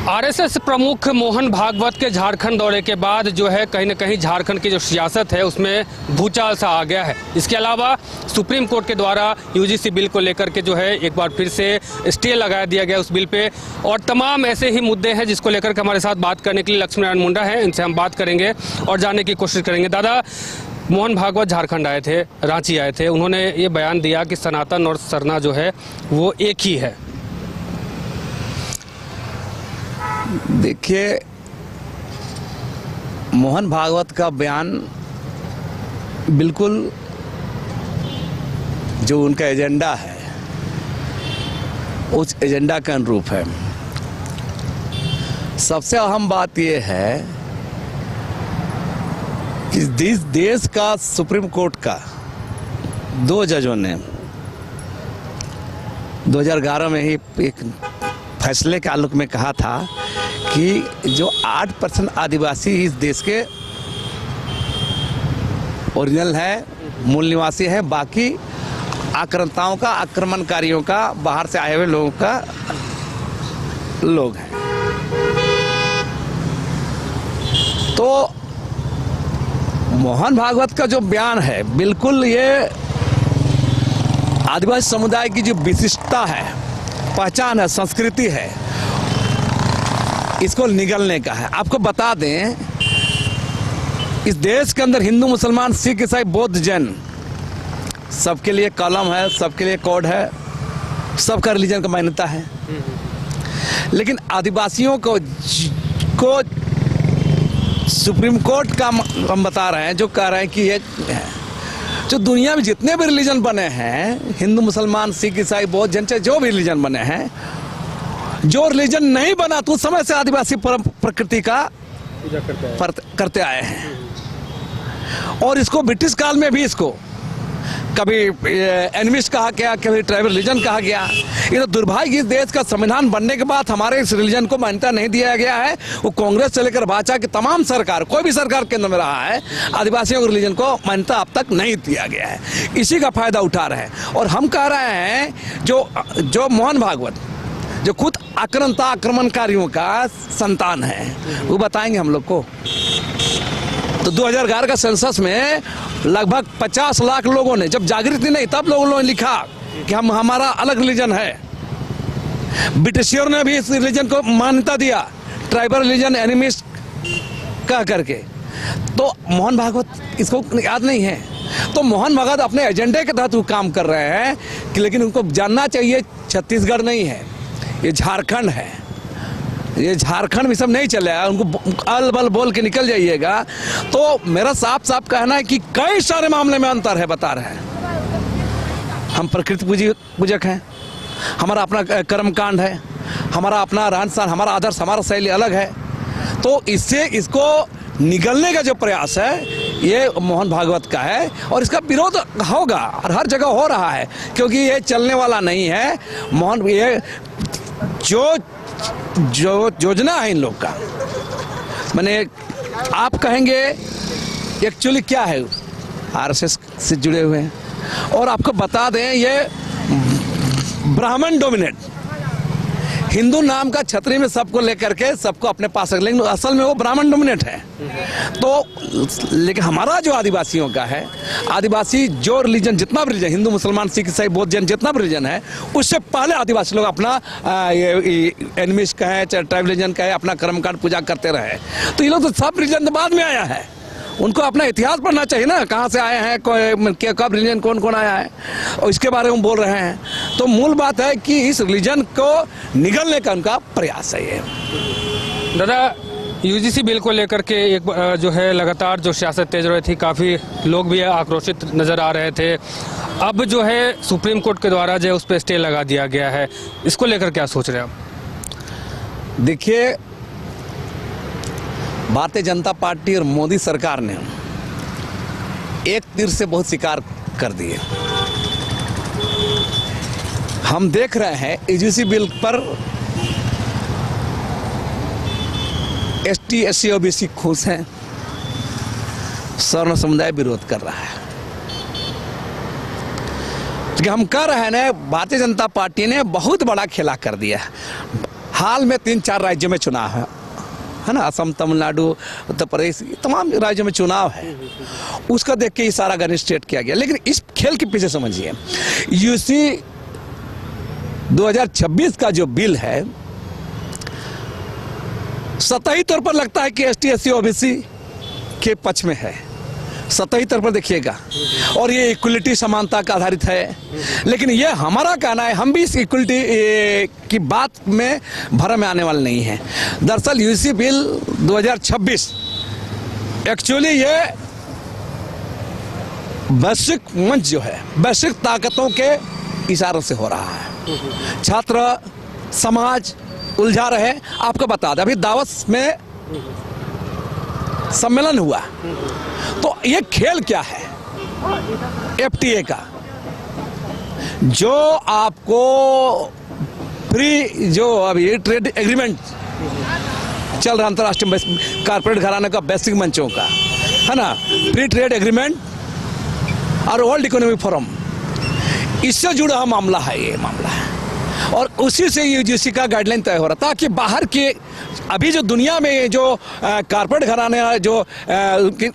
RSS प्रमुख मोहन भागवत के झारखंड दौरे के बाद जो है कहीं न कहीं झारखंड की जो सियासत है उसमें भूचाल सा आ गया है। इसके अलावा सुप्रीम कोर्ट के द्वारा यूजीसी बिल को लेकर के जो है एक बार फिर से स्टे लगा दिया गया उस बिल पे, और तमाम ऐसे ही मुद्दे हैं जिसको लेकर के हमारे साथ बात करने के लिए लक्ष्मी नारायण मुंडा हैं। इनसे हम बात करेंगे और जानने की कोशिश करेंगे। दादा, मोहन भागवत झारखंड आए थे, रांची आए थे, उन्होंने ये बयान दिया कि सनातन और सरना जो है वो एक ही है। देखिए, मोहन भागवत का बयान बिल्कुल जो उनका एजेंडा है उस एजेंडा के अनुरूप है। सबसे अहम बात यह है कि देश का सुप्रीम कोर्ट का 2 जजों ने 2011 में ही एक फैसले के आलोक में कहा था कि जो 8% आदिवासी इस देश के ओरिजिनल है, मूल निवासी है, बाकी आक्रांताओं का, आक्रमणकारियों का, बाहर से आए हुए लोगों का लोग हैं। तो मोहन भागवत का जो बयान है बिल्कुल ये आदिवासी समुदाय की जो विशिष्टता है, पहचान है, संस्कृति है, इसको निगलने का है। आपको बता दें, इस देश के अंदर हिंदू, मुसलमान, सिख, ईसाई, बौद्ध, जैन सबके लिए कॉलम है, सबके लिए कोड है, सबका रिलीजन का मान्यता है। लेकिन आदिवासियों को सुप्रीम कोर्ट का हम बता रहे हैं, जो कह रहे हैं कि ये जो दुनिया में जितने भी रिलीजन बने हैं, हिंदू, मुसलमान, सिख, ईसाई, बौद्ध, जैन, जो भी रिलीजन बने हैं, जो रिलीजन नहीं बना तो उस समय से आदिवासी प्रकृति का पूजा करते आए हैं। और इसको ब्रिटिश काल में भी इसको कभी एनिमिस्ट कहा गया, कभी ट्राइबल रिलीजन कहा गया। ये तो दुर्भाग्य, इस देश का संविधान बनने के बाद हमारे इस रिलीजन को मान्यता नहीं दिया गया है। वो कांग्रेस से लेकर भाजपा की तमाम सरकार, कोई भी सरकार केंद्र में रहा है, आदिवासियों के रिलीजन को मान्यता अब तक नहीं दिया गया है। इसी का फायदा उठा रहे हैं। और हम कह रहे हैं जो मोहन भागवत जो खुद आक्रमणकारियों का संतान है, वो बताएंगे हम लोग को। तो 2011 का सेंसस में लगभग 50 लाख लोगों ने, जब जागृति नहीं तब लोगों ने लिखा कि हमारा अलग रिलीजन है। ब्रिटिशियरों ने भी इस रिलीजन को मान्यता दिया, ट्राइबल रिलीजन एनिमिस्ट कह करके। तो मोहन भागवत इसको याद नहीं है। तो मोहन भागवत अपने एजेंडे के तहत वो काम कर रहे हैं कि, लेकिन उनको जानना चाहिए छत्तीसगढ़ नहीं है, ये झारखंड है। ये झारखंड में सब नहीं चलेगा, उनको अल बल बोल के निकल जाइएगा। तो मेरा साफ साफ कहना है कि कई सारे मामले में अंतर है, बता रहे हैं। हम प्रकृति पूजक हैं, हमारा अपना कर्मकांड है, हमारा अपना रहन सहन, हमारा आदर्श, हमारा शैली अलग है। तो इससे इसको निगलने का जो प्रयास है ये मोहन भागवत का है, और इसका विरोध होगा और हर जगह हो रहा है, क्योंकि ये चलने वाला नहीं है। मोहन ये जो योजना है इन लोग का, मैंने आप कहेंगे एक्चुअली क्या है, आरएसएस से जुड़े हुए हैं। और आपको बता दें, ये ब्राह्मण डोमिनेट, हिंदू नाम का छतरी में सबको लेकर के सबको अपने पास रख, लेकिन असल में वो ब्राह्मण डोमिनेट है। तो लेकिन हमारा जो आदिवासियों का है, आदिवासी जो रिलीजन, जितना भी रिलीजन, हिंदू, मुसलमान, सिख, ईसाई, बौद्ध, जैन, जितना भी रिलीजन है, उससे पहले आदिवासी लोग अपना एनिमिस्ट का है, चाहे ट्राइबल रिलीजन का है, अपना कर्मकांड पूजा करते रहे। तो ये लोग तो सब रिलीजन बाद में आया है, उनको अपना इतिहास पढ़ना चाहिए ना, कहाँ से आए हैं, कब रिलीजन कौन कौन आया है, और इसके बारे में बोल रहे हैं। तो मूल बात है कि इस रिलीजन को निगलने का उनका प्रयास है ये। दादा, यूजीसी बिल को लेकर के एक जो है लगातार जो सियासत तेज रही थी, काफ़ी लोग भी आक्रोशित नज़र आ रहे थे। अब जो है सुप्रीम कोर्ट के द्वारा जो है उस पर स्टे लगा दिया गया है, इसको लेकर क्या सोच रहे हैं आप? देखिए, भारतीय जनता पार्टी और मोदी सरकार ने एक तीर से बहुत शिकार कर दिए। हम देख रहे हैं यूजीसी बिल पर एसटी, एससी, ओबीसी खुश हैं, सवर्ण समुदाय विरोध कर रहा है। तो हम कह रहे हैं ना, भारतीय जनता पार्टी ने बहुत बड़ा खेला कर दिया। हाल में 3-4 राज्यों में चुनाव है ना, असम, तमिलनाडु, उत्तर प्रदेश, तमाम राज्यों में चुनाव है। उसका देख के ये सारा गणित स्टेट किया गया। लेकिन इस खेल के पीछे समझिए, यूसी 2026 का जो बिल है, सतही तौर पर लगता है कि एसटी, एससी, ओबीसी के पक्ष में है, सतही तौर पर देखिएगा, और ये इक्वलिटी, समानता का आधारित है। लेकिन ये हमारा कहना है, हम भी इस इक्वलिटी की बात में भरम में आने वाले नहीं हैं। दरअसल यूसी बिल 2026 एक्चुअली ये वैश्विक मंच जो है, वैश्विक ताकतों के इशारों से हो रहा है। छात्र समाज उलझा रहे। आपको बता दें, अभी दावोस में सम्मेलन हुआ, तो ये खेल क्या है एफटीए का, जो आपको फ्री, जो अभी ट्रेड एग्रीमेंट चल रहा अंतर्राष्ट्रीय कारपोरेट घराने का, बेसिक मंचों का, है ना, फ्री ट्रेड एग्रीमेंट और वर्ल्ड इकोनॉमिक फोरम, इससे जुड़ा मामला है ये मामला है। और उसी से यूजीसी का गाइडलाइन तय हो रहा, ताकि बाहर के अभी जो दुनिया में जो कारपोरेट घराने, जो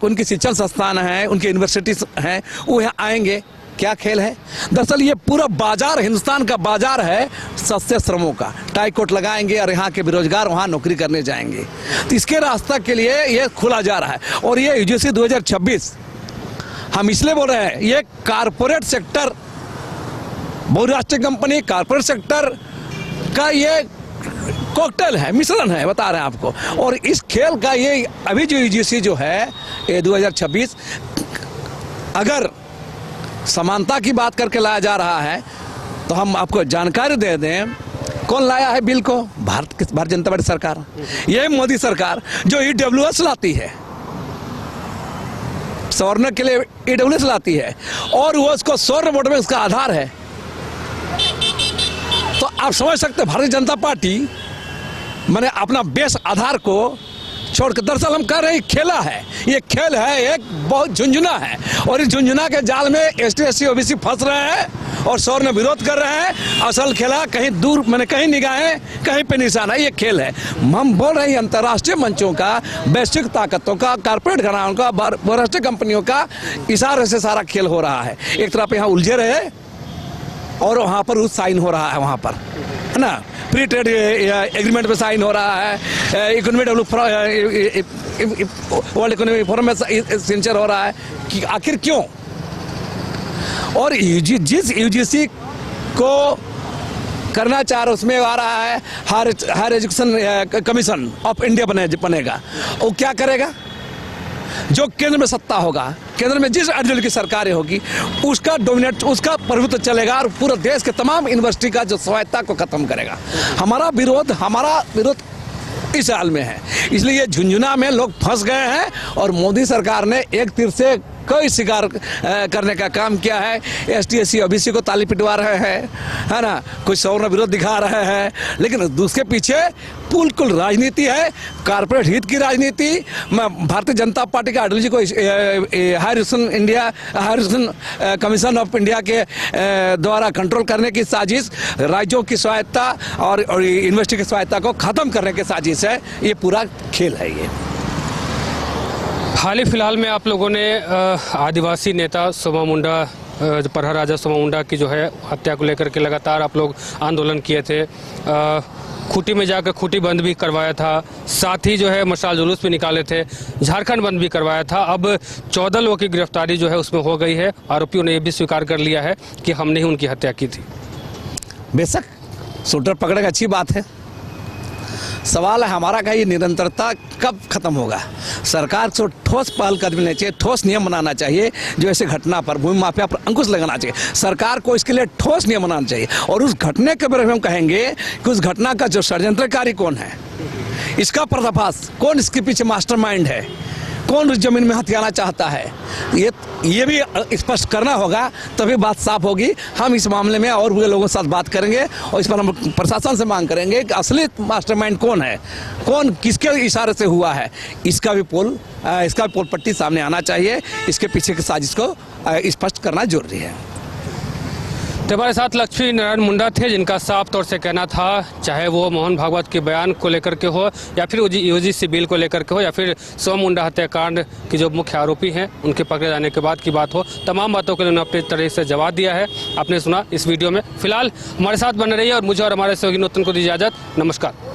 उनकी शिक्षण संस्थान हैं, उनकी यूनिवर्सिटीज हैं, वो यहाँ आएंगे। क्या खेल है? दरअसल ये पूरा बाजार, हिंदुस्तान का बाजार है सस्ते श्रमों का। टाई कोट लगाएंगे और यहाँ के बेरोजगार वहाँ नौकरी करने जाएंगे। तो इसके रास्ता के लिए ये खुला जा रहा है। और ये यूजीसी 2026 हम इसलिए बोल रहे हैं, ये कारपोरेट सेक्टर, बहुराष्ट्रीय कंपनी, कारपोरेट सेक्टर का ये कॉकटेल है, मिश्रण है, बता रहे हैं आपको। और इस खेल का ये अभी जो यूजीसी जो है ये 2026, अगर समानता की बात करके लाया जा रहा है, तो हम आपको जानकारी दे दें, कौन लाया है बिल को? भारत जनता पार्टी सरकार। ये मोदी सरकार जो ईडब्ल्यूएस लाती है, सवर्ण के लिए ईडब्ल्यूएस लाती है, और वो उसको स्वर्ण वोट में उसका आधार है। तो आप समझ सकते हैं, भारतीय जनता पार्टी मैंने अपना बेस आधार को छोड़कर, दरअसल हम कह रहे हैं खेला है, ये खेल है, एक बहुत झुंझुना है। और इस झुंझुना के जाल में एसटी, एससी, ओबीसी फंस रहे हैं और सौर विरोध कर रहे हैं। असल खेला कहीं दूर, मैंने कहीं निगाहें, कहीं पे निशाना, ये खेल है। हम बोल रहे हैं अंतर्राष्ट्रीय मंचों का, वैश्विक ताकतों का, कारपोरेट घरानों का, बहुराष्ट्रीय कंपनियों का इशारे से सारा खेल हो रहा है। एक तरफ यहाँ उलझे रहे और वहाँ पर उस साइन हो रहा है, वहाँ पर, है ना, फ्री ट्रेड एग्रीमेंट पे साइन हो रहा है, इकोनॉमिक वर्ल्ड इकोनॉमिक फोरम में सिग्नेचर हो रहा है। कि आखिर क्यों? और जिस यूजीसी को करना चाह रहे उसमें आ रहा है higher education commission of India बनेगा। वो क्या करेगा? जो केंद्र में सत्ता होगा, केंद्र में जिस आइडियोलॉजी की सरकारें होगी, उसका डोमिनेट, उसका प्रभुत्व चलेगा और पूरे देश के तमाम यूनिवर्सिटी का जो स्वायत्ता को खत्म करेगा। हमारा विरोध इस हाल में है। इसलिए झुंझुना में लोग फंस गए हैं और मोदी सरकार ने एक तीर से कई शिकार करने का काम किया है। एसटी, एससी, ओबीसी को ताली पिटवा रहे हैं, है ना, कुछ सवर्ण विरोध दिखा रहे हैं, लेकिन उसके पीछे बिल्कुल राजनीति है, कारपोरेट हित की राजनीति। भारतीय जनता पार्टी के आइडियोलॉजी को higher education commission of India के द्वारा कंट्रोल करने की साजिश, राज्यों की स्वायत्ता और यूनिवर्सिटी की स्वायत्ता को खत्म करने की साजिश है। ये पूरा खेल है। ये हाल ही फिलहाल में आप लोगों ने आदिवासी नेता सोमा मुंडा, प्रहर राजा सोमा मुंडा की जो है हत्या को लेकर के लगातार आप लोग आंदोलन किए थे। खूंटी में जाकर खूंटी बंद भी करवाया था, साथ ही जो है मशाल जुलूस भी निकाले थे, झारखंड बंद भी करवाया था। अब 14 लोगों की गिरफ्तारी जो है उसमें हो गई है। आरोपियों ने यह भी स्वीकार कर लिया है कि हमने ही उनकी हत्या की थी। बेशक शूटर पकड़ेगा, अच्छी बात है। सवाल है हमारा का, ये निरंतरता कब खत्म होगा? सरकार को ठोस पहल कदमी लेनी चाहिए, ठोस नियम बनाना चाहिए जो ऐसे घटना पर, भूमि माफिया पर अंकुश लगाना चाहिए। सरकार को इसके लिए ठोस नियम बनाना चाहिए। और उस घटने के बारे में हम कहेंगे कि उस घटना का जो षड्यंत्रकारी कौन है, इसका पर्दाफाश कौन, इसके पीछे मास्टरमाइंड है, कौन उस जमीन में हथियाना चाहता है, ये भी स्पष्ट करना होगा, तभी बात साफ होगी। हम इस मामले में और भी लोगों के साथ बात करेंगे और इस पर हम प्रशासन से मांग करेंगे कि असली मास्टरमाइंड कौन है, कौन किसके इशारे से हुआ है। इसका भी पोल पट्टी सामने आना चाहिए। इसके पीछे की साजिश को स्पष्ट करना जरूरी है। तो हमारे साथ लक्ष्मी नारायण मुंडा थे, जिनका साफ तौर से कहना था, चाहे वो मोहन भागवत के बयान को लेकर के हो या फिर यूजीसी बिल को लेकर के हो या फिर सोम मुंडा हत्याकांड के जो मुख्य आरोपी हैं उनके पकड़े जाने के बाद की बात हो, तमाम बातों के लिए उन्होंने अपने तरह से जवाब दिया है। आपने सुना इस वीडियो में। फिलहाल हमारे साथ बने रहिए और मुझे और हमारे सहयोगी नूतन को दी इजाजत। नमस्कार।